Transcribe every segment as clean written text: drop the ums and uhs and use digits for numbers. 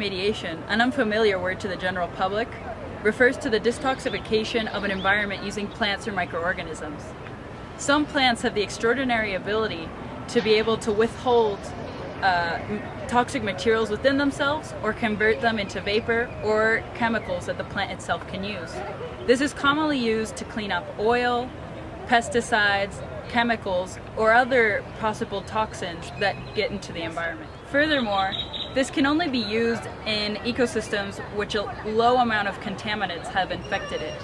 phytoremediation, an unfamiliar word to the general public, refers to the detoxification of an environment using plants or microorganisms. Some plants have the extraordinary ability to be able to withhold toxic materials within themselves or convert them into vapor or chemicals that the plant itself can use. This is commonly used to clean up oil, pesticides, chemicals, or other possible toxins that get into the environment. Furthermore, this can only be used in ecosystems which a low amount of contaminants have infected it.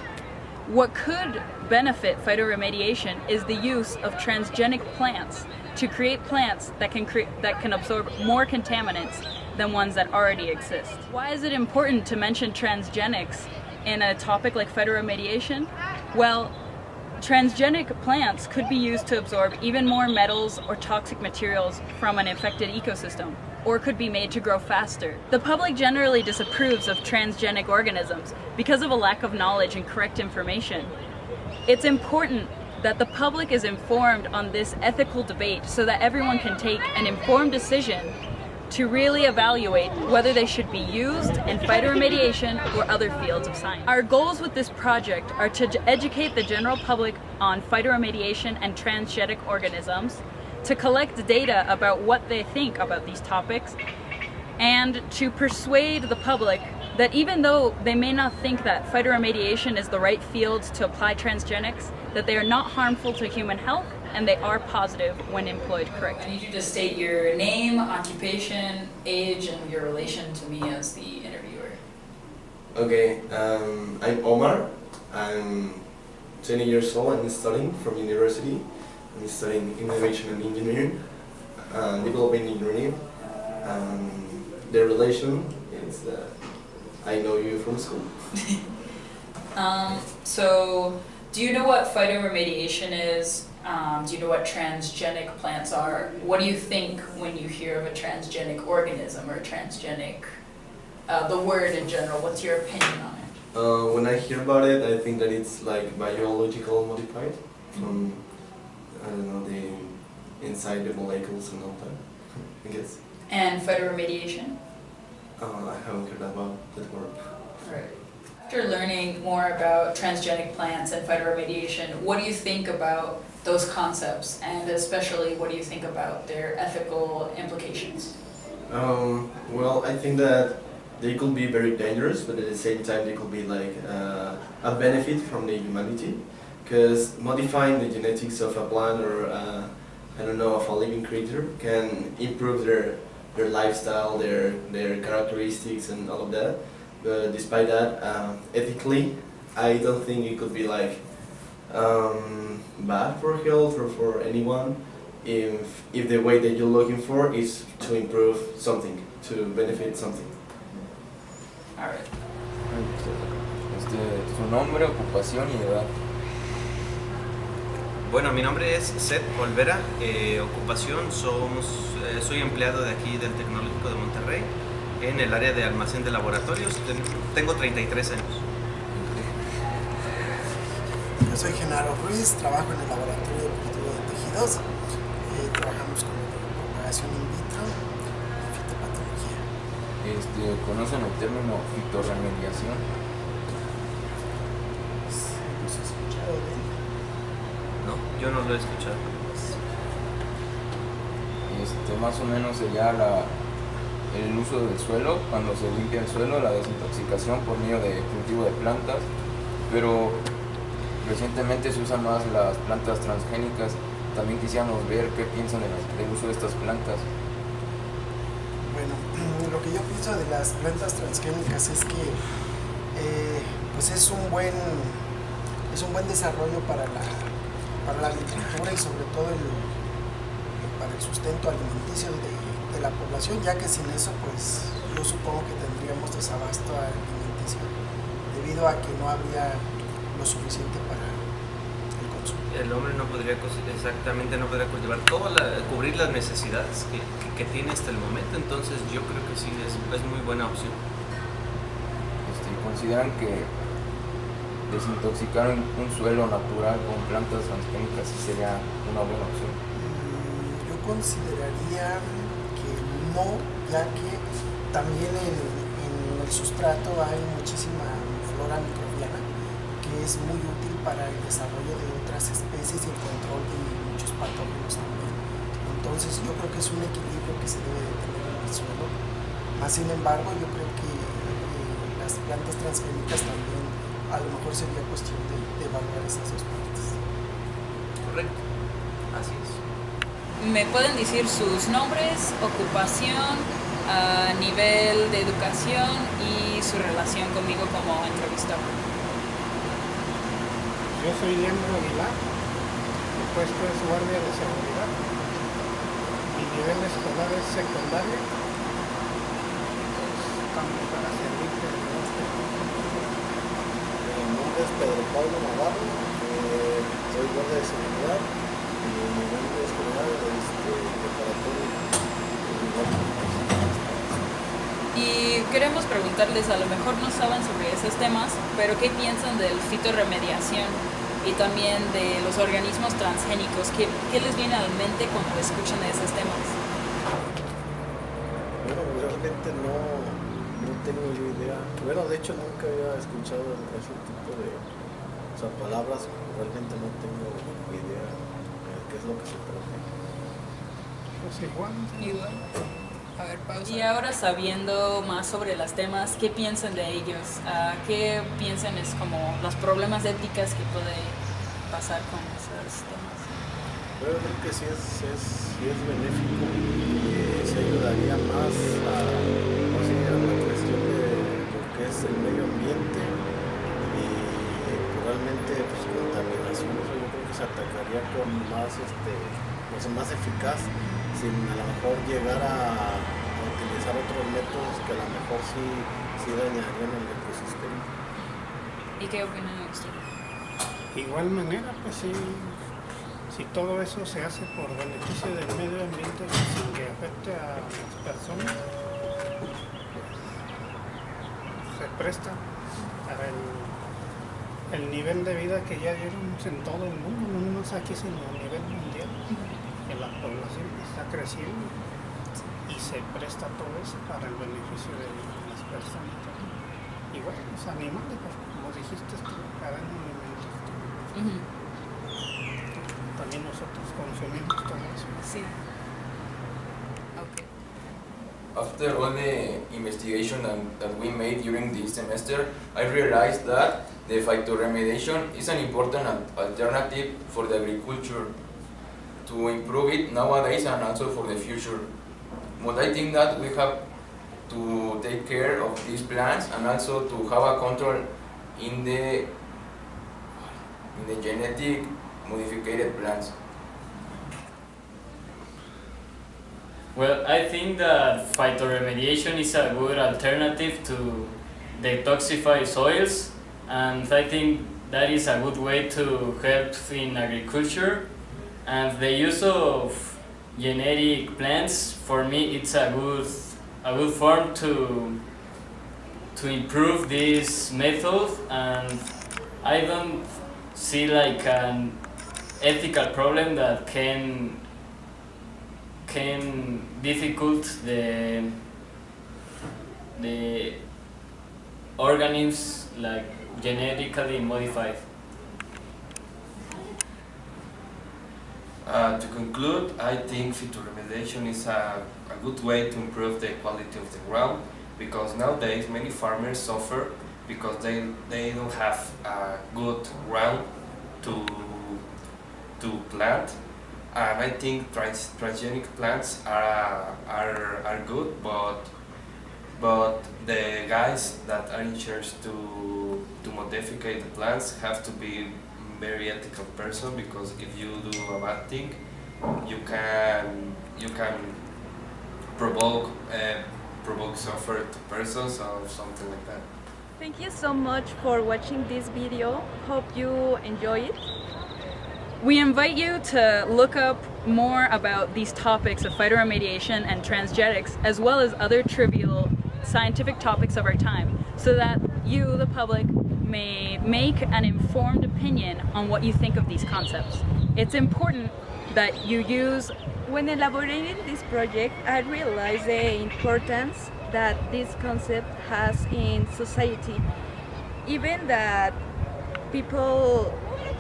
What could benefit phytoremediation is the use of transgenic plants to create plants that can absorb more contaminants than ones that already exist. Why is it important to mention transgenics in a topic like phytoremediation? Well, transgenic plants could be used to absorb even more metals or toxic materials from an infected ecosystem, or could be made to grow faster. The public generally disapproves of transgenic organisms because of a lack of knowledge and correct information. It's important that the public is informed on this ethical debate so that everyone can take an informed decision to really evaluate whether they should be used in phytoremediation or other fields of science. Our goals with this project are to educate the general public on phytoremediation and transgenic organisms, to collect data about what they think about these topics, and to persuade the public that even though they may not think that phytoremediation is the right field to apply transgenics, that they are not harmful to human health and they are positive when employed correctly. I need you to state your name, occupation, age, and your relation to me as the interviewer. Okay, I'm Omar. I'm 20 years old. I'm studying from university. I'm studying innovation and engineering, developing engineering. The relation is that I know you from school. So, do you know what phytoremediation is? Do you know what transgenic plants are? What do you think when you hear of a transgenic organism or transgenic, the word in general? What's your opinion on it? When I hear about it, I think that it's like biological modified from, I don't know, the inside the molecules and all that, I guess. And phytoremediation? I haven't heard about that word. Right. After learning more about transgenic plants and phytoremediation, what do you think about those concepts, and especially what do you think about their ethical implications? Well, I think that they could be very dangerous, but at the same time they could be like a benefit from the humanity, because modifying the genetics of a plant or I don't know, of a living creature can improve their lifestyle, their characteristics and all of that. But despite that, ethically, I don't think it could be like bad for health or for anyone if the way that you're looking for is to improve something, to benefit something. All right. Su nombre, ocupación y edad. Bueno, mi nombre es Seth Olvera, ocupación, soy empleado de aquí del Tecnológico de Monterrey en el área de almacén de laboratorios, tengo 33 años. Yo soy Genaro Ruiz, trabajo en el Laboratorio de Cultivo de Tejidos, trabajamos con propagación in vitro y fitopatología. ¿Conocen el término fitorremediación? ¿Hemos escuchado de él? No, yo no lo he escuchado. Más o menos sería el uso del suelo, cuando se limpia el suelo, la desintoxicación por medio de cultivo de plantas, pero recientemente se usan más las plantas transgénicas. También quisiéramos ver qué piensan del uso de estas plantas. Bueno, lo que yo pienso de las plantas transgénicas es que pues es un buen desarrollo para la agricultura y sobre todo para el sustento alimenticio de la población, ya que sin eso pues yo supongo que tendríamos desabasto alimenticio debido a que no habría lo suficiente para el consumo. El hombre no podría cultivar cubrir las necesidades que tiene hasta el momento, entonces yo creo que sí es muy buena opción. ¿Consideran que desintoxicar un suelo natural con plantas transgénicas sí sería una buena opción? Yo consideraría que no, ya que también el sustrato hay muchísima flora microbiana que es muy útil para el desarrollo de otras especies y el control de muchos patógenos también. Entonces yo creo que es un equilibrio que se debe de tener en el suelo. Más sin embargo, yo creo que las plantas transgénicas también a lo mejor sería cuestión de evaluar esas dos partes. Correcto, así es. ¿Me pueden decir sus nombres, ocupación, nivel de educación y su relación conmigo como entrevistador? Yo soy Leandro Aguilar, mi puesto es guardia de seguridad, mi nivel escolar es secundaria, estamos para servirte de Mi nombre es Pedro Pablo Navarro, soy guardia de seguridad y mi nivel de escolar es preparatorio. Y queremos preguntarles, a lo mejor no saben sobre esos temas, pero ¿qué piensan del fitorremediación y también de los organismos transgénicos? ¿Qué les viene a la mente cuando escuchan de esos temas? Bueno, realmente no tengo yo idea. Bueno, de hecho nunca había escuchado ese tipo de palabras, realmente no tengo idea de qué es lo que se trata. pues igual. Igual. A ver, pausa. Y ahora sabiendo más sobre los temas, ¿qué piensan de ellos? ¿Qué piensan es como los problemas éticos que puede pasar con esos temas? Yo creo que sí es benéfico y se ayudaría más a la cuestión de lo que es el medio ambiente y realmente pues, contaminación. Yo creo que se atacaría con más eficaz sin a lo mejor llegar a utilizar otros métodos que a lo mejor sí dañarían el ecosistema. ¿Y qué opinan ustedes? Igual manera, pues si todo eso se hace por beneficio del medio ambiente sin que afecte a las personas, se presta para el nivel de vida que ya dieron en todo el mundo, no nomás aquí sino a nivel mundial, que la población está creciendo y se presta todo eso para el beneficio de las personas. Igual los animales, pues, como dijiste, harán alimentos. También nosotros consumimos todo eso. Sí. Okay. After all the investigation that we made during this semester, I realized that the phytoremediation is an important alternative for the agriculture to improve it nowadays and also for the future. But I think that we have to take care of these plants and also to have a control in the genetic modified plants. Well, I think that phytoremediation is a good alternative to detoxify soils, and I think that is a good way to help in agriculture. And the use of genetic plants, for me, it's a good form to improve this method, and I don't see like an ethical problem that can difficult the organisms like genetically modified. To conclude, I think phytoremediation is a good way to improve the quality of the ground, because nowadays many farmers suffer because they don't have a good ground to plant. And I think transgenic plants are good, but the guys that are in charge to modify the plants have to be very ethical person, because if you do a bad thing, you can provoke suffer to persons or something like that. Thank you so much for watching this video. Hope you enjoy it. We invite you to look up more about these topics of phytoremediation and transgenics, as well as other trivial scientific topics of our time, so that you, the public, may make an informed opinion on what you think of these concepts. It's important that you use. When elaborating this project, I realized the importance that this concept has in society. Even that people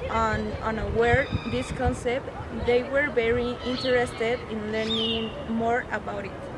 unaware this concept, they were very interested in learning more about it.